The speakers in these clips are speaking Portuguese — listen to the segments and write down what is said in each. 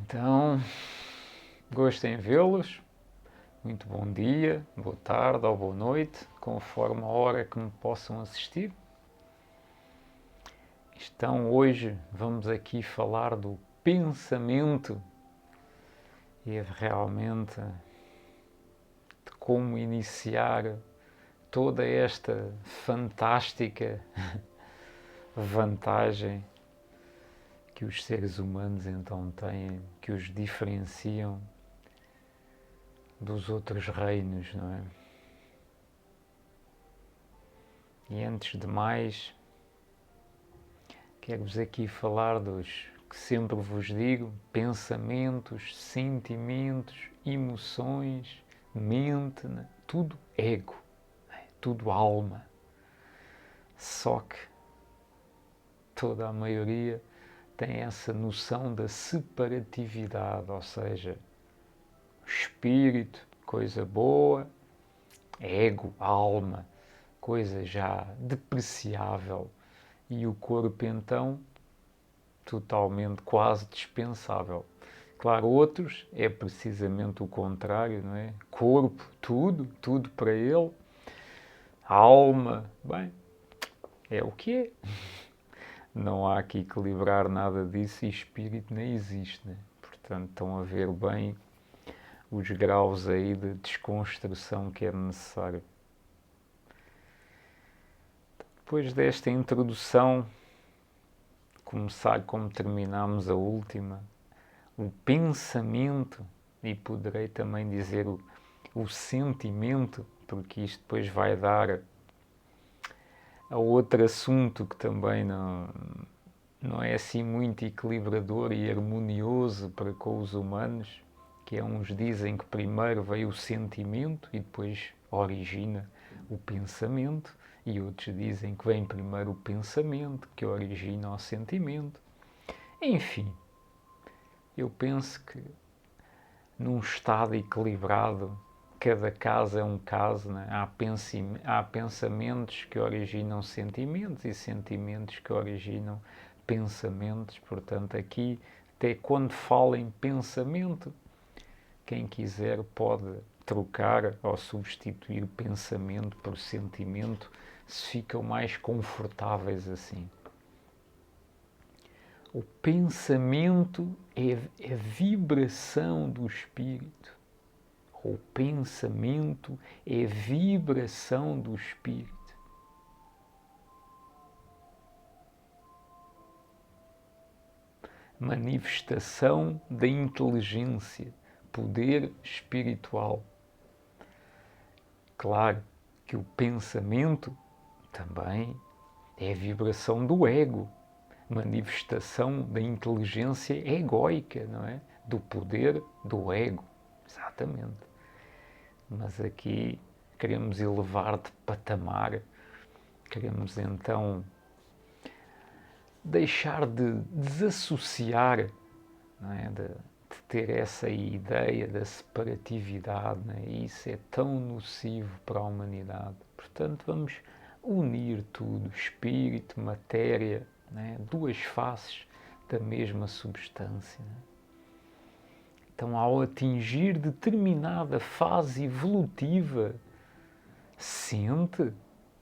Então, gosto em vê-los. Muito bom dia, boa tarde ou boa noite, conforme a hora que me possam assistir. Então, hoje vamos aqui falar do pensamento e realmente de como iniciar toda esta fantástica vantagem que os seres humanos então têm, que os diferenciam dos outros reinos, não é? E antes de mais, quero-vos aqui falar dos que sempre vos digo: pensamentos, sentimentos, emoções, mente, né? Tudo ego, né? Tudo alma. Só que toda a maioria tem essa noção da separatividade, ou seja, espírito, coisa boa, ego, alma, coisa já depreciável, e o corpo então totalmente quase dispensável. Claro, outros é precisamente o contrário, não é? Corpo, tudo para ele, alma, bem, é o que é. Não há que equilibrar nada disso e espírito nem existe, né? Portanto, estão a ver bem os graus aí de desconstrução que é necessário. Depois desta introdução, começar como terminamos a última, o pensamento, e poderei também dizer o sentimento, porque isto depois vai dar a outro assunto que também não é assim muito equilibrador e harmonioso para com os humanos, que é uns dizem que primeiro veio o sentimento e depois origina o pensamento, e outros dizem que vem primeiro o pensamento que origina o sentimento. Enfim, eu penso que num estado equilibrado, cada caso é um caso, né? Há pensamentos que originam sentimentos e sentimentos que originam pensamentos. Portanto, aqui, até quando falo em pensamento, quem quiser pode trocar ou substituir pensamento por sentimento, se ficam mais confortáveis assim. O pensamento é a vibração do espírito. O pensamento é a vibração do espírito. Manifestação da inteligência, poder espiritual. Claro que o pensamento também é a vibração do ego, manifestação da inteligência egóica, não é? Do poder do ego, exatamente. Mas aqui queremos elevar de patamar, queremos então deixar de desassociar, não é? de ter essa ideia da separatividade, não é? E isso é tão nocivo para a humanidade. Portanto, vamos unir tudo, espírito, matéria, não é? Duas faces da mesma substância. Não é? Então, ao atingir determinada fase evolutiva, sente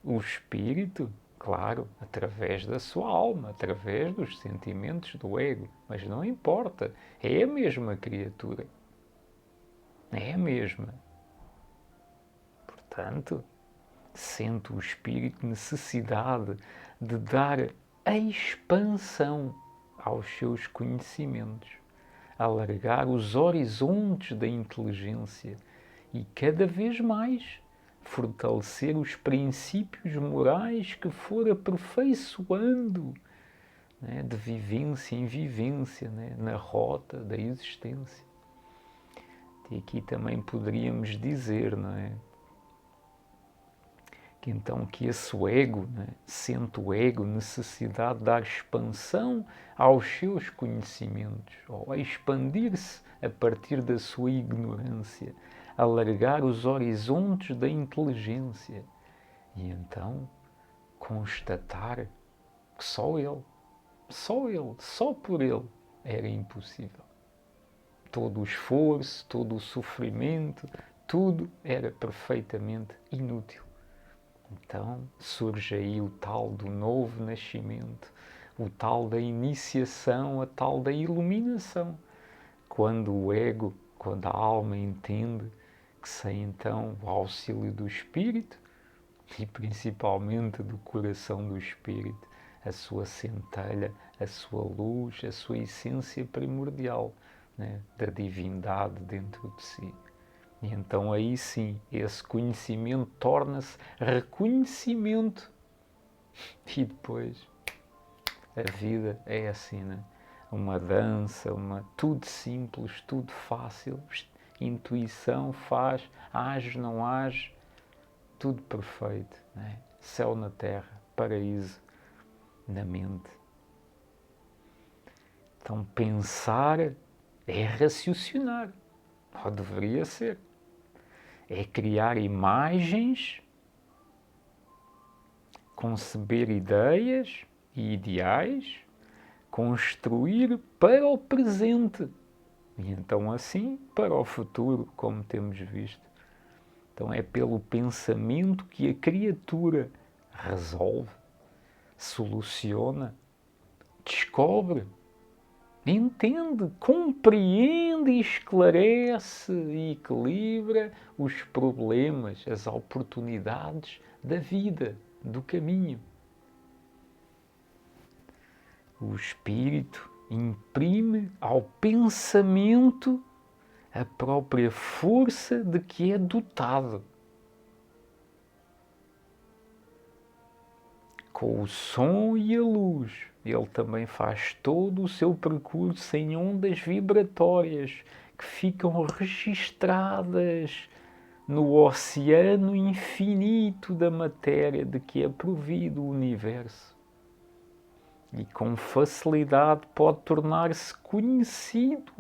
o espírito, claro, através da sua alma, através dos sentimentos do ego, mas não importa, é a mesma criatura, é a mesma. Portanto, sente o espírito necessidade de dar a expansão aos seus conhecimentos, alargar os horizontes da inteligência e cada vez mais fortalecer os princípios morais que for aperfeiçoando, né, de vivência em vivência, né, na rota da existência. E aqui também poderíamos dizer, não é? Que então que esse ego, né, sente o ego necessidade de dar expansão aos seus conhecimentos, ou a expandir-se a partir da sua ignorância, alargar os horizontes da inteligência e então constatar que só ele, só por ele era impossível. todo o esforço, todo o sofrimento, tudo era perfeitamente inútil. Então surge aí o tal do novo nascimento, o tal da iniciação, a tal da iluminação. Quando o ego, quando a alma entende que sem então o auxílio do Espírito e principalmente do coração do Espírito, a sua centelha, a sua luz, a sua essência primordial, né, da divindade dentro de si. E então aí sim, esse conhecimento torna-se reconhecimento. E depois a vida é assim, né? Uma dança, tudo simples, tudo fácil, intuição, faz, age, não age, tudo perfeito, né? Céu na terra, paraíso na mente. Então pensar é raciocinar, ou deveria ser. É criar imagens, conceber ideias e ideais, construir para o presente e então assim para o futuro, como temos visto. Então é pelo pensamento que a criatura resolve, soluciona, descobre, entende, compreende, esclarece e equilibra os problemas, as oportunidades da vida, do caminho. O espírito imprime ao pensamento a própria força de que é dotado. Com o som e a luz, ele também faz todo o seu percurso em ondas vibratórias que ficam registradas no oceano infinito da matéria de que é provido o universo. E com facilidade pode tornar-se conhecido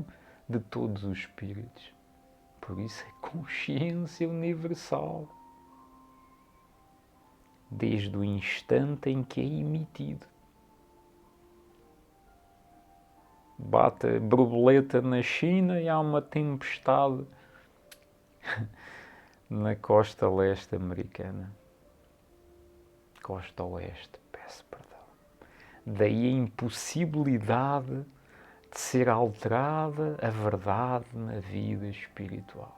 de todos os espíritos. Por isso é consciência universal. Desde o instante em que é emitido. Bate a borboleta na China e há uma tempestade na costa leste americana. Costa oeste, peço perdão. Daí a impossibilidade de ser alterada a verdade na vida espiritual.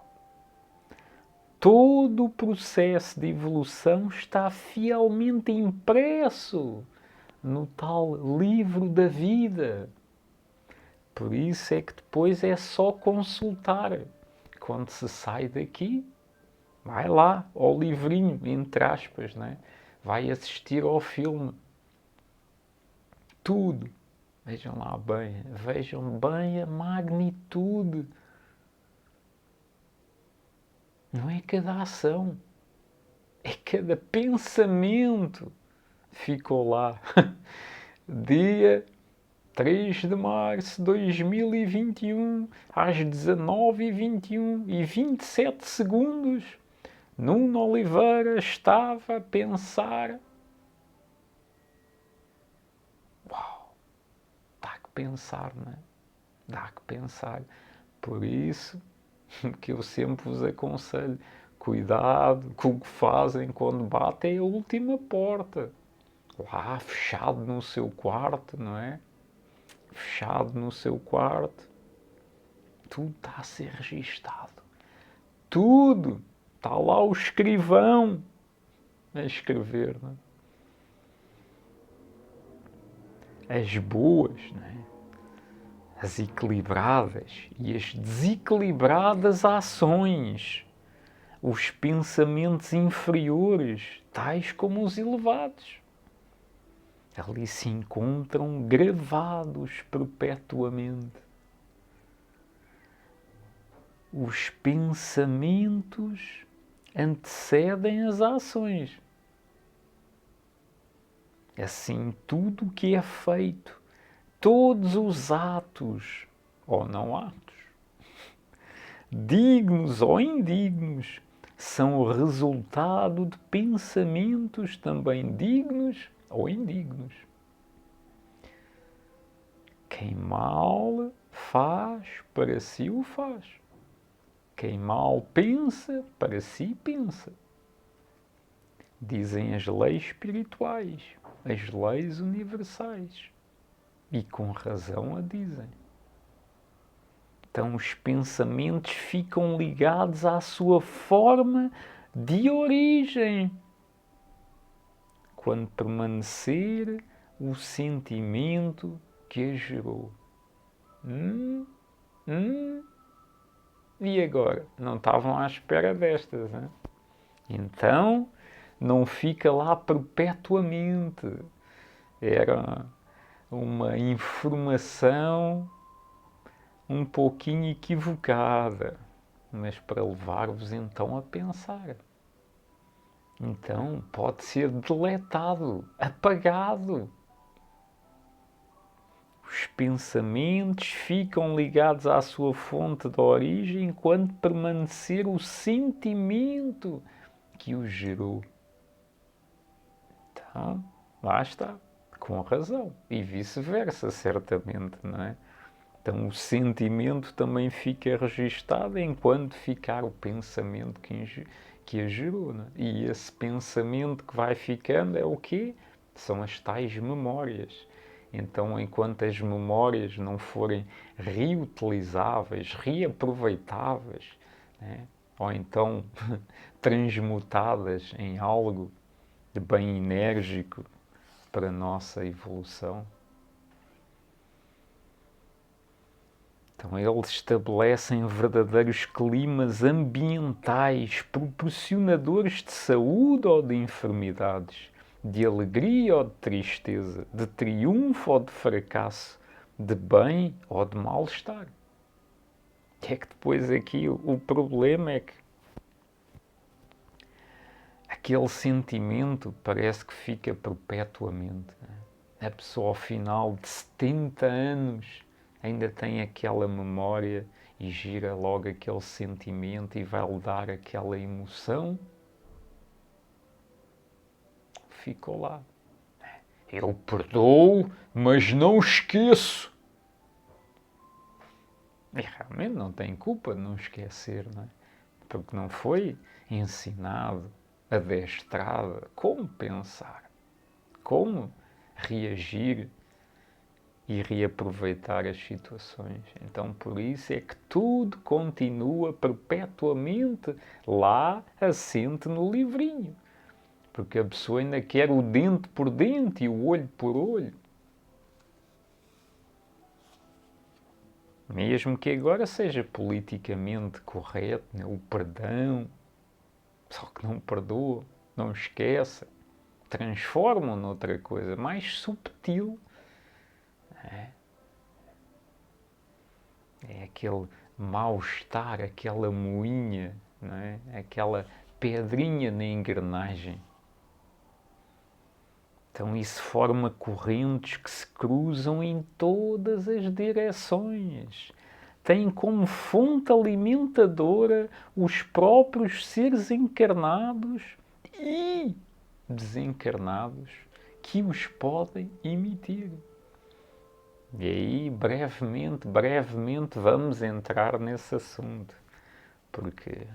Todo o processo de evolução está fielmente impresso no tal livro da vida. Por isso é que depois é só consultar. Quando se sai daqui, vai lá ao livrinho, entre aspas, né? Vai assistir ao filme. Tudo. Vejam bem a magnitude. Não é cada ação, é cada pensamento. Ficou lá. Dia 3 de março de 2021, às 19h21 e 27 segundos, Nuno Oliveira estava a pensar. Uau! Dá que pensar, não é? Dá que pensar. Por isso que eu sempre vos aconselho, cuidado com o que fazem quando batem a última porta. Lá, fechado no seu quarto, não é? Fechado no seu quarto. Tudo está a ser registado. Tudo. Está lá o escrivão a escrever, não é? As boas, não é? As equilibradas e as desequilibradas ações, os pensamentos inferiores, tais como os elevados. Ali se encontram gravados perpetuamente. Os pensamentos antecedem as ações. Assim, tudo o que é feito, todos os atos ou não atos, dignos ou indignos, são o resultado de pensamentos também dignos ou indignos. Quem mal faz, para si o faz. Quem mal pensa, para si pensa. Dizem as leis espirituais, as leis universais. E com razão a dizem. Então os pensamentos ficam ligados à sua forma de origem. Quando permanecer o sentimento que a gerou. E agora? Não estavam à espera destas, né? Então, não fica lá perpetuamente. Era uma informação um pouquinho equivocada, mas para levar-vos então a pensar. Então, pode ser deletado, apagado. Os pensamentos ficam ligados à sua fonte de origem enquanto permanecer o sentimento que o gerou. Então, lá está, com razão. E vice-versa, certamente, não é? Então, o sentimento também fica registado enquanto ficar o pensamento que a gerou. Não é? E esse pensamento que vai ficando é o quê? São as tais memórias. Então, enquanto as memórias não forem reutilizáveis, reaproveitáveis, né? Ou então transmutadas em algo de bem enérgico para a nossa evolução, então eles estabelecem verdadeiros climas ambientais proporcionadores de saúde ou de enfermidades, de alegria ou de tristeza, de triunfo ou de fracasso, de bem ou de mal-estar. É que depois aqui o problema é que aquele sentimento parece que fica perpetuamente. A pessoa ao final de 70 anos ainda tem aquela memória e gira logo aquele sentimento e vai-lhe dar aquela emoção. Ficou lá. Eu perdoo, mas não esqueço. E realmente não tem culpa de não esquecer, não é? Porque não foi ensinado, adestrado como pensar, como reagir e reaproveitar as situações. Então, por isso é que tudo continua perpetuamente lá assente no livrinho. Porque a pessoa ainda quer o dente por dente e o olho por olho. Mesmo que agora seja politicamente correto, né? O perdão, só que não perdoa, não esquece, transformam noutra coisa mais subtil. É aquele mal-estar, aquela moinha, não é? Aquela pedrinha na engrenagem. Então isso forma correntes que se cruzam em todas as direções. Tem como fonte alimentadora os próprios seres encarnados e desencarnados que os podem emitir. E aí, brevemente vamos entrar nesse assunto, porque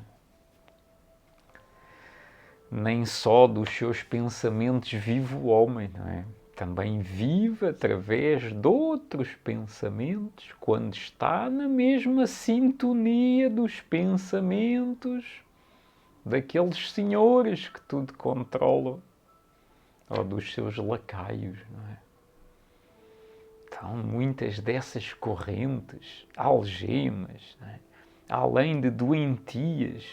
nem só dos seus pensamentos vive o homem, não é? Também vive através de outros pensamentos, quando está na mesma sintonia dos pensamentos daqueles senhores que tudo controlam, ou dos seus lacaios, não é? Então, muitas dessas correntes, algemas, né? Além de doentias,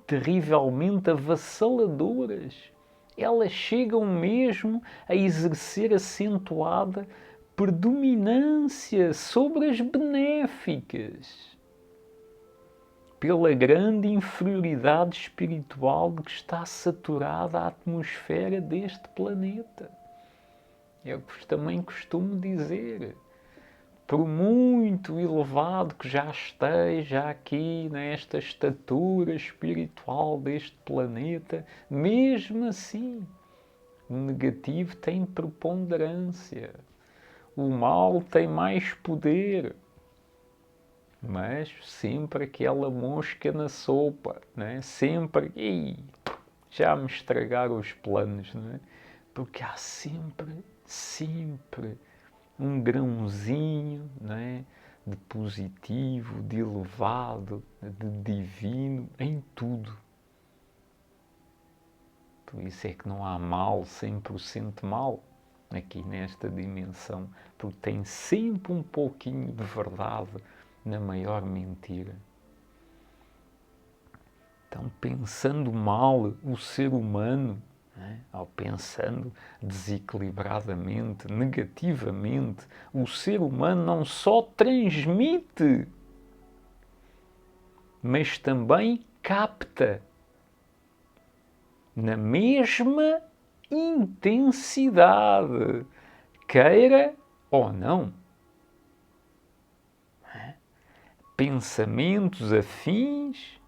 terrivelmente avassaladoras, elas chegam mesmo a exercer acentuada predominância sobre as benéficas, pela grande inferioridade espiritual de que está saturada a atmosfera deste planeta. É o que também costumo dizer. Por muito elevado que já esteja aqui nesta estatura espiritual deste planeta, mesmo assim, o negativo tem preponderância. O mal tem mais poder. mas sempre aquela mosca na sopa, não é? Sempre, já me estragaram os planos, não é? Porque há sempre um grãozinho, não é? De positivo, de elevado, de divino, em tudo. Por isso é que não há mal, 100% mal, aqui nesta dimensão, porque tem sempre um pouquinho de verdade na maior mentira. Então, pensando mal o ser humano, ou pensando desequilibradamente, negativamente, o ser humano não só transmite, mas também capta na mesma intensidade, queira ou não. Pensamentos afins,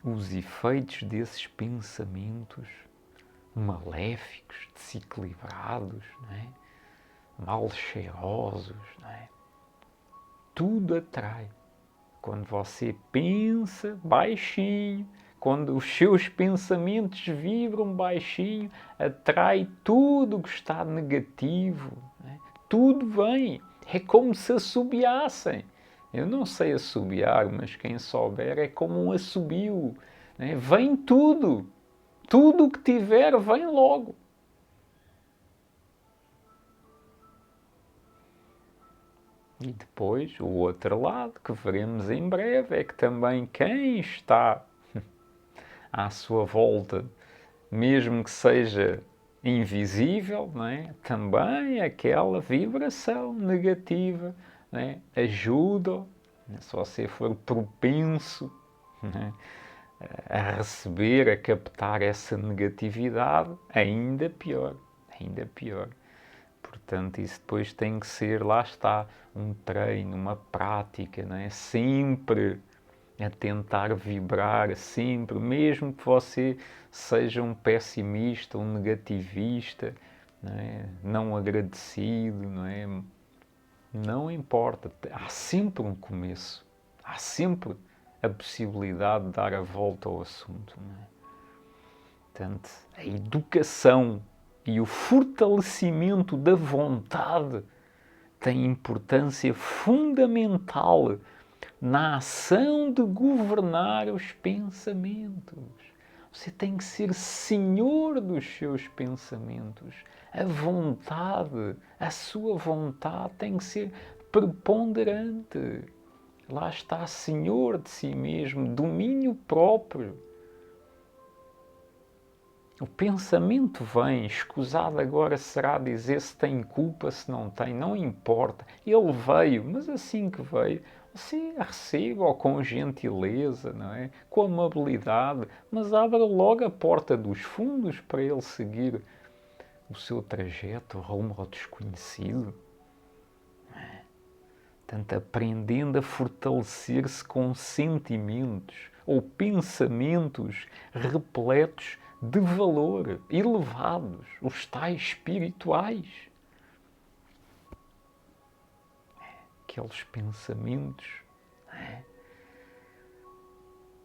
os efeitos desses pensamentos maléficos, desequilibrados, não é? Mal cheirosos, não é? Tudo atrai. Quando você pensa baixinho, quando os seus pensamentos vibram baixinho, atrai tudo o que está negativo. Né? Tudo vem. É como se assobiassem. Eu não sei assobiar, mas quem souber é como um assobio. Né? Vem tudo. Tudo o que tiver vem logo. E depois, o outro lado, que veremos em breve, é que também quem está à sua volta, mesmo que seja invisível, não é? Também aquela vibração negativa, não é? Ajuda, se você for propenso, não é? A receber, a captar essa negatividade, ainda pior, ainda pior. Portanto, isso depois tem que ser, lá está, um treino, uma prática, não é? Sempre a tentar vibrar, sempre, mesmo que você seja um pessimista, um negativista, não é? Não agradecido, não é? Não importa, há sempre um começo, há sempre a possibilidade de dar a volta ao assunto, não é? Portanto, a educação e o fortalecimento da vontade têm importância fundamental na ação de governar os pensamentos. Você tem que ser senhor dos seus pensamentos. A vontade, a sua vontade tem que ser preponderante. Lá está, senhor de si mesmo, domínio próprio. O pensamento vem, escusado agora será dizer se tem culpa, se não tem, não importa. Ele veio, mas assim que veio, você receba-o com gentileza, não é? Com amabilidade, mas abra logo a porta dos fundos para ele seguir o seu trajeto rumo ao desconhecido. Portanto, aprendendo a fortalecer-se com sentimentos ou pensamentos repletos de valor, elevados, os tais espirituais. Aqueles pensamentos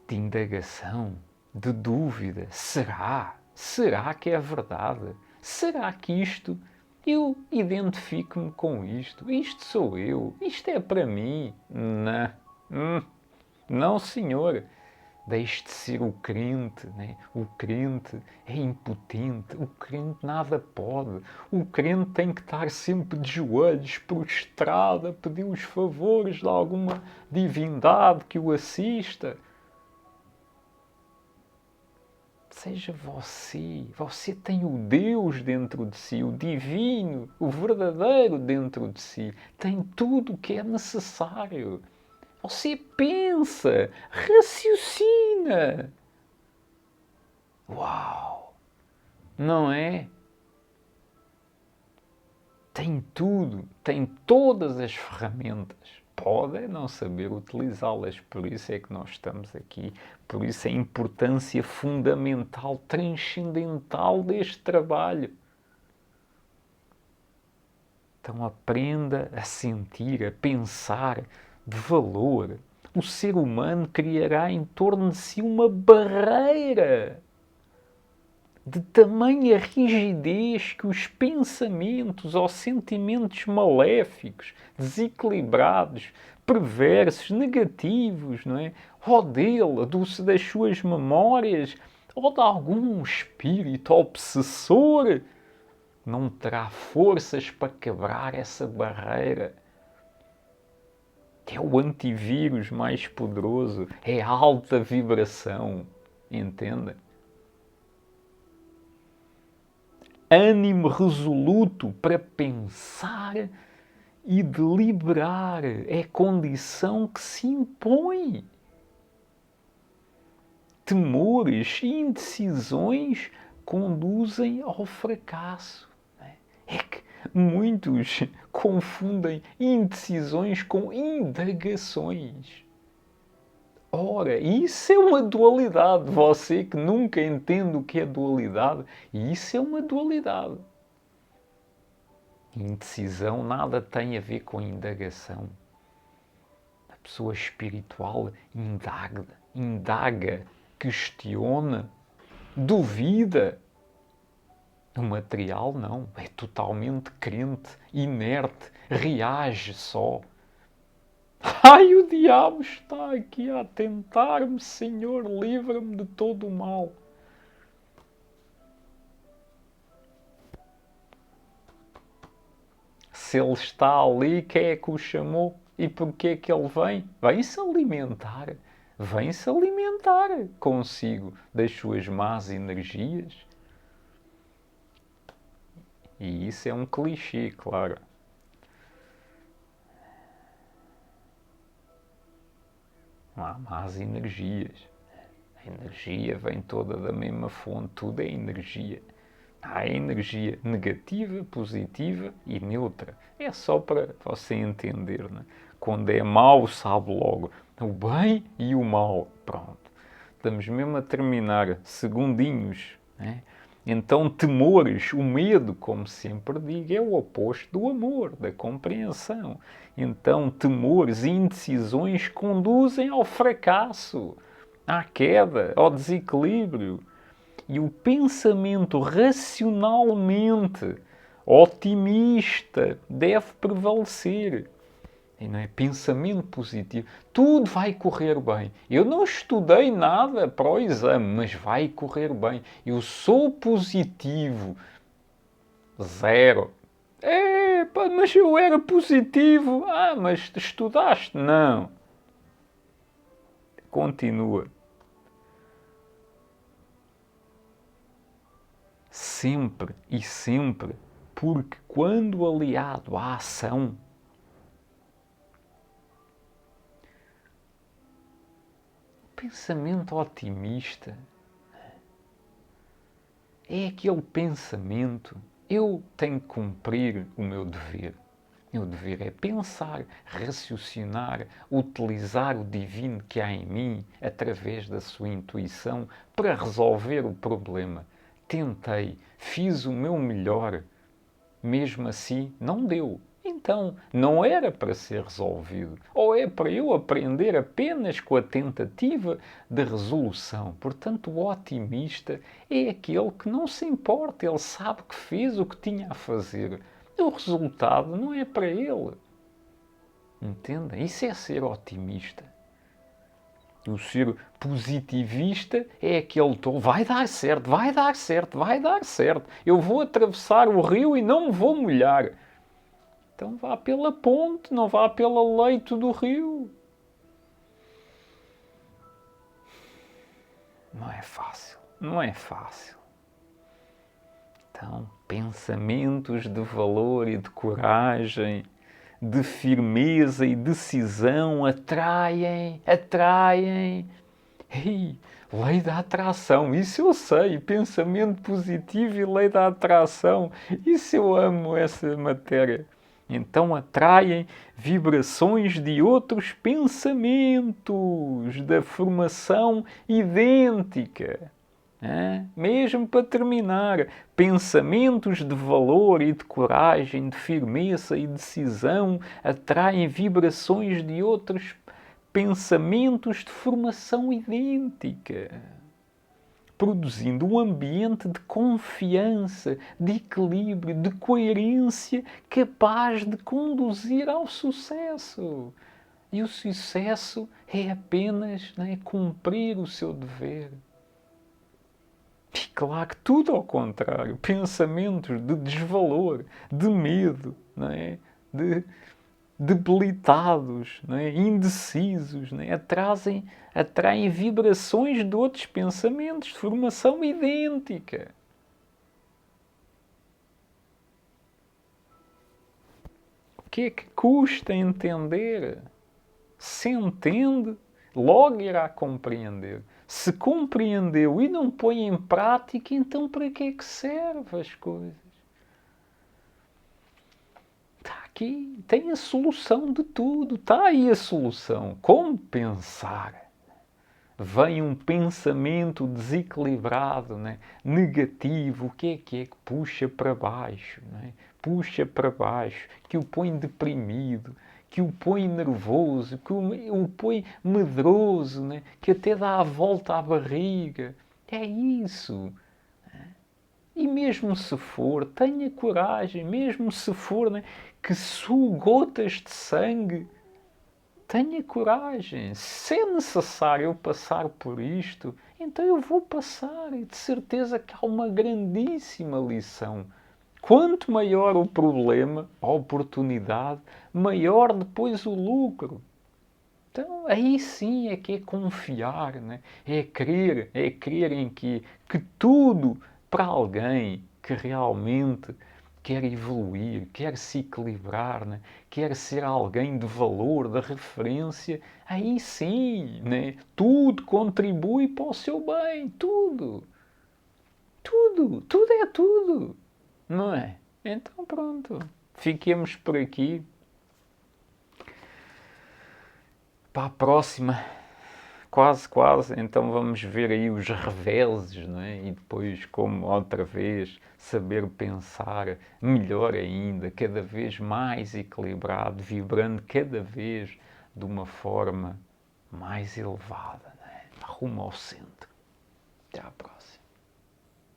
de indagação, de dúvida. Será? Será que é verdade? Será que isto, eu identifico-me com isto? Isto sou eu? Isto é para mim? Não. Não, senhor. Deixe de ser o crente, né? O crente é impotente, o crente nada pode, o crente tem que estar sempre de joelhos, prostrado, a pedir os favores de alguma divindade que o assista. Seja você, você tem o Deus dentro de si, o divino, o verdadeiro dentro de si, tem tudo o que é necessário. Você pensa, raciocina. Uau! Não é? Tem tudo, tem todas as ferramentas. Pode não saber utilizá-las, por isso é que nós estamos aqui. Por isso a importância fundamental, transcendental deste trabalho. Então aprenda a sentir, a pensar de valor. O ser humano criará em torno de si uma barreira de tamanha rigidez que os pensamentos ou sentimentos maléficos, desequilibrados, perversos, negativos, não é? Ou dele, das suas memórias, ou de algum espírito obsessor, não terá forças para quebrar essa barreira. É o antivírus mais poderoso, é a alta vibração, entendem? Ânimo resoluto para pensar e deliberar é condição que se impõe. Temores e indecisões conduzem ao fracasso. É que muitos confundem indecisões com indagações. Ora, isso é uma dualidade. Você que nunca entende o que é dualidade, isso é uma dualidade. Indecisão nada tem a ver com indagação. A pessoa espiritual indaga, questiona, duvida. O material não, é totalmente crente, inerte, reage só. Ai, o diabo está aqui a tentar-me, Senhor, livra-me de todo o mal. Se ele está ali, quem é que o chamou? E porquê é que ele vem? Vem-se alimentar. Vem-se alimentar consigo das suas más energias. E isso é um clichê, claro. Não há más energias. A energia vem toda da mesma fonte, tudo é energia. Há energia negativa, positiva e neutra. É só para você entender, né? Quando é mau, sabe logo o bem e o mal. Pronto. Estamos mesmo a terminar segundinhos, né? Então, temores, o medo, como sempre digo, é o oposto do amor, da compreensão. Então, temores e indecisões conduzem ao fracasso, à queda, ao desequilíbrio. E o pensamento racionalmente otimista deve prevalecer. E não é pensamento positivo. Tudo vai correr bem. Eu não estudei nada para o exame, mas vai correr bem. Eu sou positivo. Zero. Pá, mas eu era positivo. Ah, mas estudaste? Não. Continua. Sempre e sempre. Porque quando aliado à ação, pensamento otimista é aquele pensamento: eu tenho que cumprir o meu dever. O meu dever é pensar, raciocinar, utilizar o divino que há em mim através da sua intuição para resolver o problema. Tentei, fiz o meu melhor, mesmo assim não deu. Então, não era para ser resolvido. Ou é para eu aprender apenas com a tentativa de resolução. Portanto, o otimista é aquele que não se importa. Ele sabe que fez o que tinha a fazer. O resultado não é para ele. Entendem? Isso é ser otimista. O ser positivista é aquele tom: vai dar certo, vai dar certo, vai dar certo. Eu vou atravessar o rio e não me vou molhar. Então vá pela ponte, não vá pelo leito do rio. Não é fácil, não é fácil. Então, pensamentos de valor e de coragem, de firmeza e decisão atraem. Ei, lei da atração, isso eu sei. Pensamento positivo e lei da atração, isso eu amo, essa matéria. Então atraem vibrações de outros pensamentos da formação idêntica. Mesmo para terminar, pensamentos de valor e de coragem, de firmeza e decisão atraem vibrações de outros pensamentos de formação idêntica, produzindo um ambiente de confiança, de equilíbrio, de coerência capaz de conduzir ao sucesso. E o sucesso é apenas cumprir o seu dever. E claro que tudo ao contrário, pensamentos de desvalor, de medo, de debilitados, indecisos, atraem vibrações de outros pensamentos de formação idêntica. O que é que custa entender? Se entende, logo irá compreender. Se compreendeu e não põe em prática, então para que é que servem as coisas? Está aqui, tem a solução de tudo. Está aí a solução. Como pensar? Vem um pensamento desequilibrado, negativo, o que é que puxa para baixo? Puxa para baixo, que o põe deprimido, que o põe nervoso, que o põe medroso, que até dá a volta à barriga. É isso. E mesmo se for, tenha coragem, mesmo se for que sue gotas de sangue, tenha coragem. Se é necessário eu passar por isto, então eu vou passar. E de certeza que há uma grandíssima lição. Quanto maior o problema, a oportunidade, maior depois o lucro. Então aí sim é que é confiar, é crer em que tudo para alguém que realmente quer evoluir, quer se equilibrar, quer ser alguém de valor, de referência, aí sim, tudo contribui para o seu bem, tudo. Tudo é tudo, não é? Então pronto, fiquemos por aqui. Para a próxima, quase, então vamos ver aí os reveses, E depois como outra vez saber pensar melhor ainda, cada vez mais equilibrado, vibrando cada vez de uma forma mais elevada, rumo ao centro. Até à próxima.